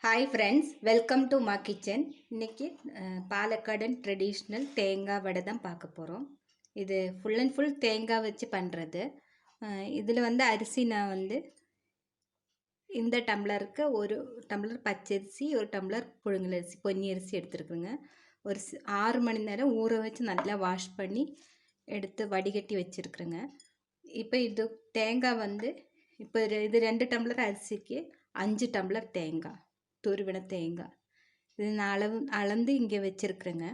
Hi friends, welcome to my kitchen. இன்னைக்கு பாலக்காடன் traditional தேங்காய் வடை தான் பார்க்க போகிறோம். இது ஃபுல் அண்ட் ஃபுல் தேங்காய் வச்சு பண்ணுறது. இதில் வந்து அரிசி நான் வந்து இந்த டம்ளருக்கு ஒரு டம்ளர் பச்சரிசி, ஒரு டம்ளர் புழுங்கலரிசி, பொன்னி அரிசி எடுத்துருக்குங்க. ஒரு 6 மணி நேரம் ஊற வச்சு நல்லா வாஷ் பண்ணி எடுத்து வடிகட்டி வச்சுருக்குறேங்க. இப்போ இது தேங்காய் வந்து இப்போ இது 2 டம்ளர் அரிசிக்கு 5 டம்ளர் தேங்காய், துருவின தேங்காய். இது நான் அளந்து இங்கே வச்சுருக்குறேங்க.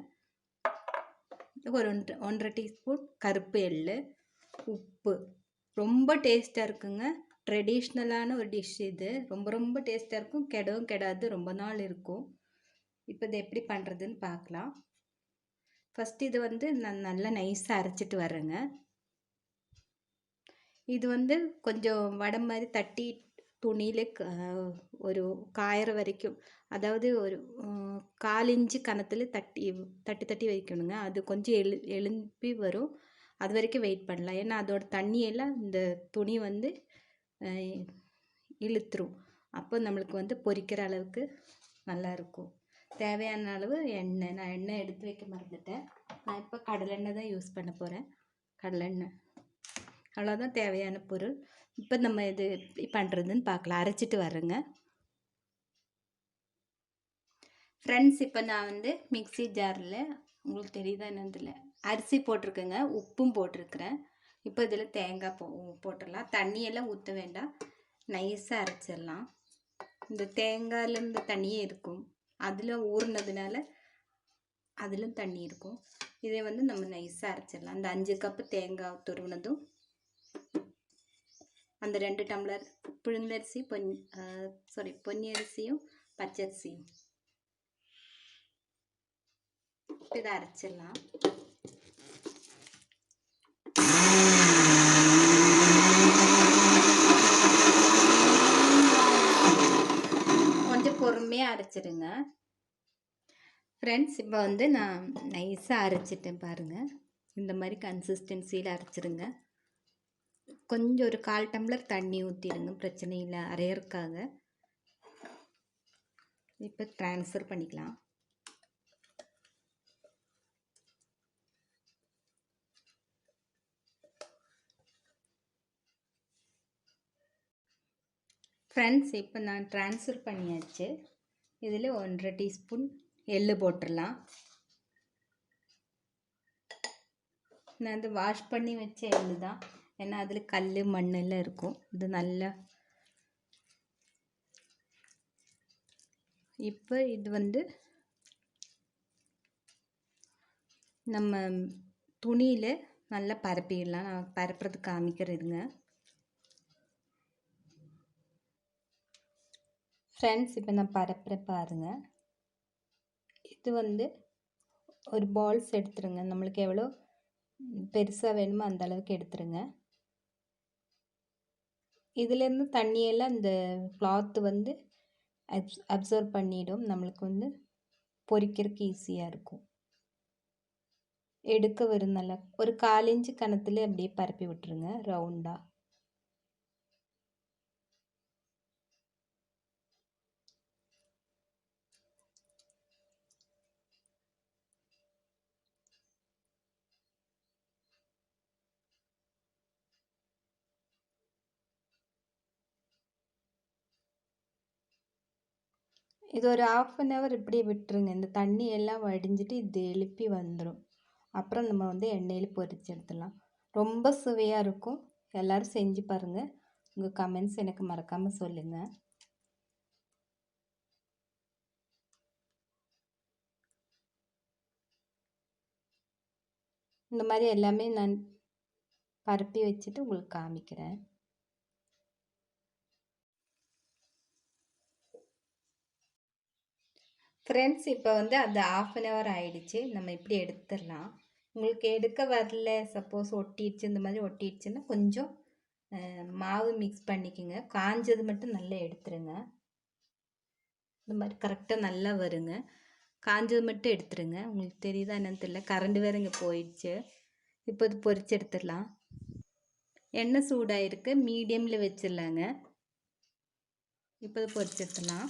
ஒரு 1.5 டீஸ்பூன் கருப்பு எள்ளு, உப்பு. ரொம்ப டேஸ்ட்டாக இருக்குங்க. ட்ரெடிஷ்னலான ஒரு டிஷ் இது. ரொம்ப டேஸ்ட்டாக இருக்கும். கெடவும் கெடாது, ரொம்ப நாள் இருக்கும். இப்போ இதை எப்படி பண்ணுறதுன்னு பார்க்கலாம். ஃபஸ்ட்டு இது வந்து நான் நல்லா நைஸாக அரைச்சிட்டு வரேங்க. இது வந்து கொஞ்சம் வடை மாதிரி தட்டி துணியில் ஒரு காயிற வரைக்கும், அதாவது ஒரு 1/4 இன்ச்சு கனத்தில் தட்டி வைக்கணுங்க. அது கொஞ்சம் எழும்பி வரும். அது வரைக்கும் வெயிட் பண்ணலாம். ஏன்னா அதோட தண்ணியெல்லாம் இந்த துணி வந்து இழுத்துரும். அப்போ நம்மளுக்கு வந்து பொரிக்கிற அளவுக்கு நல்லாயிருக்கும். தேவையான அளவு எண்ணெய், நான் எண்ணெய் எடுத்து வைக்க மறந்துட்டேன். நான் இப்போ கடலெண்ணெய் தான் யூஸ் பண்ண போகிறேன். கடலெண்ணெய் அவ்வளோதான் தேவையான பொருள். இப்போ நம்ம இது எப்படி பண்ணுறதுன்னு பார்க்கலாம். அரைச்சிட்டு வரேங்க ஃப்ரெண்ட்ஸ். இப்போ நான் வந்து மிக்சி ஜாரில், உங்களுக்கு தெரியுதா என்னதில், அரிசி போட்டிருக்கேங்க, உப்பும் போட்டிருக்கிறேன். இப்போ இதில் தேங்காய் போட்டுடலாம். தண்ணியெல்லாம் ஊற்ற வேண்டாம், நைஸாக அரைச்சிடலாம். இந்த தேங்காயிலேருந்து தண்ணியே இருக்கும், அதில் ஊறினதுனால அதிலும் தண்ணி இருக்கும். இதை வந்து நம்ம நைஸாக அரைச்சிடலாம். அந்த 5 கப்பு தேங்காய் துருவினதும், அந்த 2 டம்ளர் புழுங்கலரிசி, பொன்னி அரிசியும் பச்சரிசியும் இதை அரைச்சிடலாம். கொஞ்சம் பொறுமையாக அரைச்சிடுங்க ஃப்ரெண்ட்ஸ். இப்போ வந்து நான் நைஸாக அரைச்சிட்டேன் பாருங்கள். இந்த மாதிரி கன்சிஸ்டன்சியில் அரைச்சிடுங்க. கொஞ்சம் ஒரு 1/4 டம்ளர் தண்ணி ஊற்றிடுங்க, பிரச்சனை இல்லை, அரையறக்காக. இப்போ ட்ரான்ஸ்ஃபர் பண்ணிக்கலாம். ஃப்ரெண்ட்ஸ், இப்போ நான் ட்ரான்ஸ்ஃபர் பண்ணியாச்சு. இதில் 1.5 டீஸ்பூன் எள்ளு போட்டுடலாம். நான் வந்து வாஷ் பண்ணி வச்ச எள்ளு தான், ஏன்னா அதில் கல் மண் எல்லாம் இருக்கும். இது நல்லா இப்போ இது வந்து நம்ம துணியில் நல்லா பரப்பிடலாம். நான் பரப்புறது காமிக்கிறதுங்க ஃப்ரெண்ட்ஸ். இப்போ நான் பரப்புறேன் பாருங்கள். இது வந்து ஒரு பால்ஸ் எடுத்துருங்க. நம்மளுக்கு எவ்வளோ பெருசாக வேணுமோ அந்த அளவுக்கு எடுத்துருங்க. இதுலேருந்து தண்ணியெல்லாம் இந்த கிளாத்து வந்து அப்சர்வ் பண்ணிடும். நம்மளுக்கு வந்து பொரிக்கிறதுக்கு ஈஸியாக இருக்கும். எடுக்க வரும். நல்லா ஒரு 1/4 இன்ச்சு கனத்தில் அப்படியே பரப்பி விட்டுருங்க ரவுண்டாக. இது ஒரு 1/2 hour இப்படியே விட்டுருங்க. இந்த தண்ணி எல்லாம் வடிஞ்சிட்டு இது எழுப்பி வந்துடும். அப்புறம் நம்ம வந்து எண்ணெயில் பொரிச்சு எடுத்துடலாம். ரொம்ப சுவையாக இருக்கும். எல்லோரும் செஞ்சு பாருங்கள். உங்கள் கமெண்ட்ஸ் எனக்கு மறக்காமல் சொல்லுங்கள். இந்த மாதிரி எல்லாமே நான் பரப்பி வச்சுட்டு உங்களுக்கு காமிக்கிறேன். ஃப்ரெண்ட்ஸ், இப்போ வந்து அது 1/2 hour ஆயிடுச்சு. நம்ம இப்படி எடுத்துடலாம். உங்களுக்கு எடுக்க வரல, சப்போஸ் ஒட்டிடுச்சு, இந்த மாதிரி ஒட்டிடுச்சுன்னா கொஞ்சம் மாவு மிக்ஸ் பண்ணிக்கோங்க. காஞ்சது மட்டும் நல்லா எடுத்துருங்க. இந்த மாதிரி கரெக்டாக நல்லா வருங்க. காஞ்சது மட்டும் எடுத்துருங்க. உங்களுக்கு தெரியுதா என்னன்னு தெரியல, கரண்ட் வேறு இங்கே போயிடுச்சு. இப்போ இது பொரிச்சு எடுத்துடலாம். எண்ணெய் சூடாயிருக்கு, மீடியமில் வச்சிடலாங்க. இப்போ இது பொரிச்சு எடுத்துடலாம்.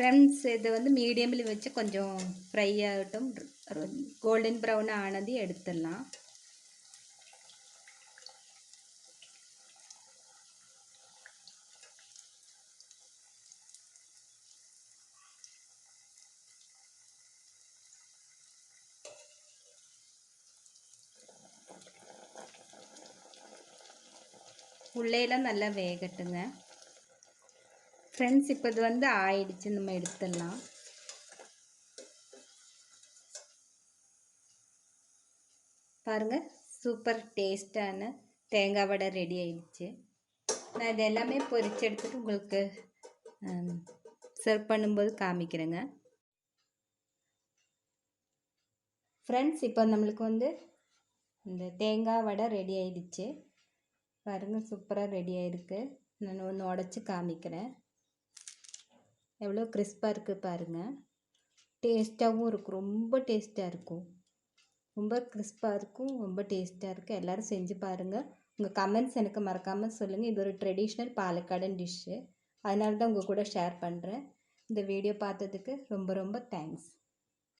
ஃப்ரெண்ட்ஸ் இது வந்து மீடியமில் வச்சு கொஞ்சம் ஃப்ரை ஆகட்டும். கோல்டன் ப்ரௌன் ஆனது எடுத்துடலாம். உள்ளேலாம் நல்லா வேகட்டுங்க. ஃப்ரெண்ட்ஸ் இப்போ இது வந்து ஆயிடுச்சு, நம்ம எடுத்துடலாம். பாருங்கள், சூப்பர் டேஸ்டான தேங்காய் வடை ரெடி ஆயிடுச்சு. நான் இது எல்லாமே பொரிச்சு எடுத்துட்டு உங்களுக்கு சர்வ் பண்ணும்போது காமிக்கிறேங்க. ஃப்ரெண்ட்ஸ் இப்போ நம்மளுக்கு வந்து இந்த தேங்காய் வடை ரெடி ஆயிடுச்சு. பாருங்கள், சூப்பராக ரெடி ஆகிருக்கு. நான் ஒன்று உடச்சி காமிக்கிறேன். எவ்வளோ கிறிஸ்பாக இருக்குது பாருங்கள். டேஸ்ட்டாகவும் இருக்கும், ரொம்ப டேஸ்ட்டாக இருக்கும். ரொம்ப கிறிஸ்பாக இருக்கும், ரொம்ப டேஸ்ட்டாக இருக்குது. எல்லோரும் செஞ்சு பாருங்கள். உங்கள் கமெண்ட்ஸ் எனக்கு மறக்காமல் சொல்லுங்கள். இது ஒரு ட்ரெடிஷ்னல் பாலக்காடன் டிஷ்ஷு, அதனால தான் உங்கள் கூட ஷேர் பண்ணுறேன். இந்த வீடியோ பார்த்ததுக்கு ரொம்ப ரொம்ப தேங்க்ஸ்.